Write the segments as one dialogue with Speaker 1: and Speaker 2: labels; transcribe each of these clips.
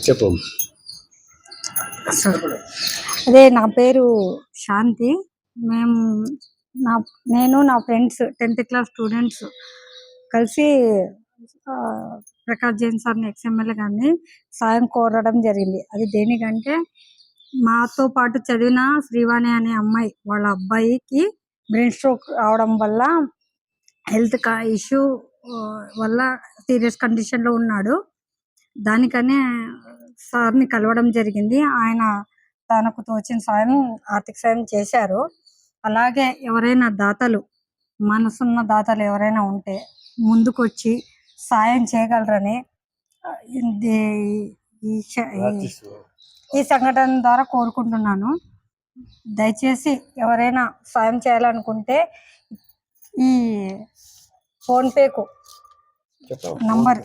Speaker 1: చెప్పం.
Speaker 2: అదే నా పేరు శాంతి. మేము నేను నా ఫ్రెండ్స్ 10th క్లాస్ స్టూడెంట్స్ కలిసి ప్రకాష్ జైన్ సార్ని ఎక్స్ఎమ్మెల్యే గారిని సాయం కోరడం జరిగింది. అది దేనికంటే మాతో పాటు చదివిన శ్రీవాణి అనే అమ్మాయి వాళ్ళ అబ్బాయికి బ్రెయిన్ స్ట్రోక్ రావడం వల్ల హెల్త్ ఇష్యూ వల్ల సీరియస్ కండిషన్లో ఉన్నాడు. దానికనే సార్ని కలవడం జరిగింది. ఆయన తనకు తోచిన సాయం ఆర్థిక సాయం చేశారు. అలాగే ఎవరైనా దాతలు మనసున్న దాతలు ఎవరైనా ఉంటే ముందుకొచ్చి సాయం చేయగలరని ఈ సంఘటన ద్వారా కోరుకుంటున్నాను. దయచేసి ఎవరైనా సాయం చేయాలనుకుంటే ఈ ఫోన్పేకు నంబర్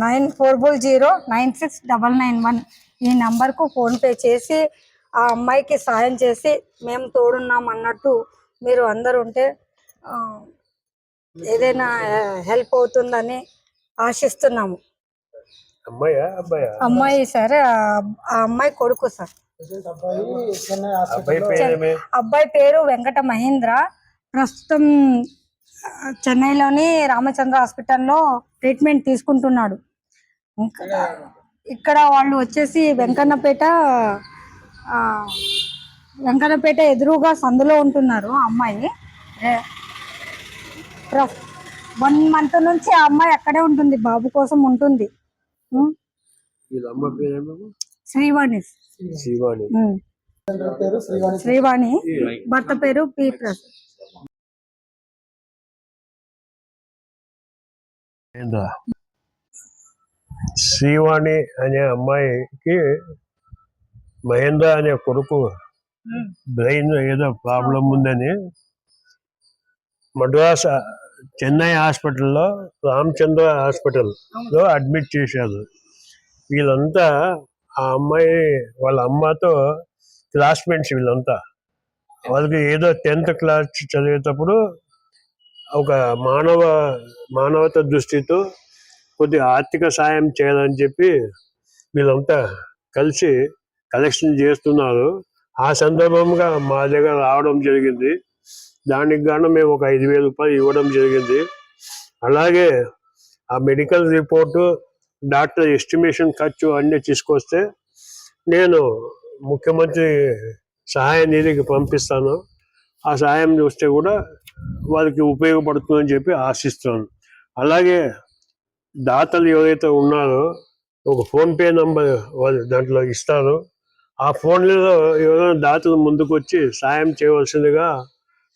Speaker 2: 9400969991 ఈ నంబర్కు ఫోన్పే చేసి ఆ అమ్మాయికి సాయం చేసి మేము తోడున్నాం అన్నట్టు మీరు అందరు ఉంటే ఏదైనా హెల్ప్ అవుతుందని ఆశిస్తున్నాము. అమ్మాయి సార్, ఆ అమ్మాయి కొడుకు సార్. అబ్బాయి పేరు వెంకట మహేంద్ర. ప్రస్తుతం చెన్నైలోని రామచంద్ర హాస్పిటల్లో ట్రీట్మెంట్ తీసుకుంటున్నాడు. ఇక్కడ వాళ్ళు వచ్చేసి వెంకన్నపేట ఎదురుగా సందులో ఉంటున్నారు. అమ్మాయి 1 month నుంచి ఆ అమ్మాయి అక్కడే ఉంటుంది, బాబు కోసం ఉంటుంది. శ్రీవాణి భర్త పేరు పి ప్రసాద్.
Speaker 1: శ్రీవాణి అనే అమ్మాయికి మహేంద్ర అనే కొడుకు బ్రెయిన్ ఏదో ప్రాబ్లం ఉందని మద్రాస్ చెన్నై హాస్పిటల్లో రామచంద్ర హాస్పిటల్లో అడ్మిట్ చేశారు. వీళ్ళంతా ఆ అమ్మాయి వాళ్ళ అమ్మతో క్లాస్మేట్స్. వీళ్ళంతా వాళ్ళకి ఏదో 10th క్లాస్ చదివేటప్పుడు ఒక మానవత దృష్టితో కొద్దిగా ఆర్థిక సాయం చేయాలని చెప్పి వీళ్ళంతా కలిసి కలెక్షన్ చేస్తున్నారు. ఆ సందర్భంగా మా దగ్గర రావడం జరిగింది. దానికి గాను మేము ఒక 5,000 రూపాయలు ఇవ్వడం జరిగింది. అలాగే ఆ మెడికల్ రిపోర్టు, డాక్టర్ ఎస్టిమేషన్ ఖర్చు అన్నీ తీసుకొస్తే నేను ముఖ్యమంత్రి సహాయ నిధికి పంపిస్తాను. ఆ సహాయం చూస్తే కూడా వాళ్ళకి ఉపయోగపడుతుందని చెప్పి ఆశిస్తున్నాను. అలాగే దాతలు ఎవరైతే ఉన్నారో ఒక ఫోన్పే నంబర్ వాళ్ళు దాంట్లో ఇస్తారు. ఆ ఫోన్లలో ఎవరైనా దాతలు ముందుకు వచ్చి సాయం చేయవలసిందిగా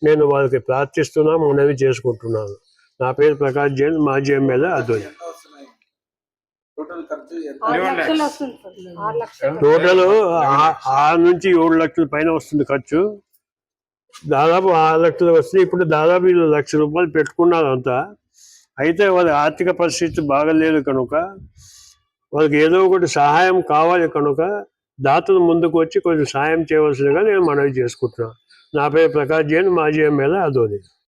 Speaker 1: నేను వాళ్ళకి ప్రార్థిస్తున్నా, మనవి చేసుకుంటున్నాను. నా పేరు ప్రకాష్ జైన్, మాజీ ఎమ్మెల్యే అదోని. టోటల్ 6 నుంచి 7 లక్షల పైన వస్తుంది ఖర్చు. దాదాపు 6 లక్షలు వస్తుంది. ఇప్పుడు దాదాపు 1 లక్ష రూపాయలు పెట్టుకున్నారు అంతా. అయితే వాళ్ళ ఆర్థిక పరిస్థితి బాగలేదు కనుక వాళ్ళకి ఏదో ఒకటి సహాయం కావాలి కనుక దాతలు ముందుకు వచ్చి కొంచెం సాయం చేయవలసిందిగా నేను మనవి చేసుకుంటున్నాను. నా పేరు ప్రకాష్ జైన్, మాజీ ఎమ్మెల్యే అదోని.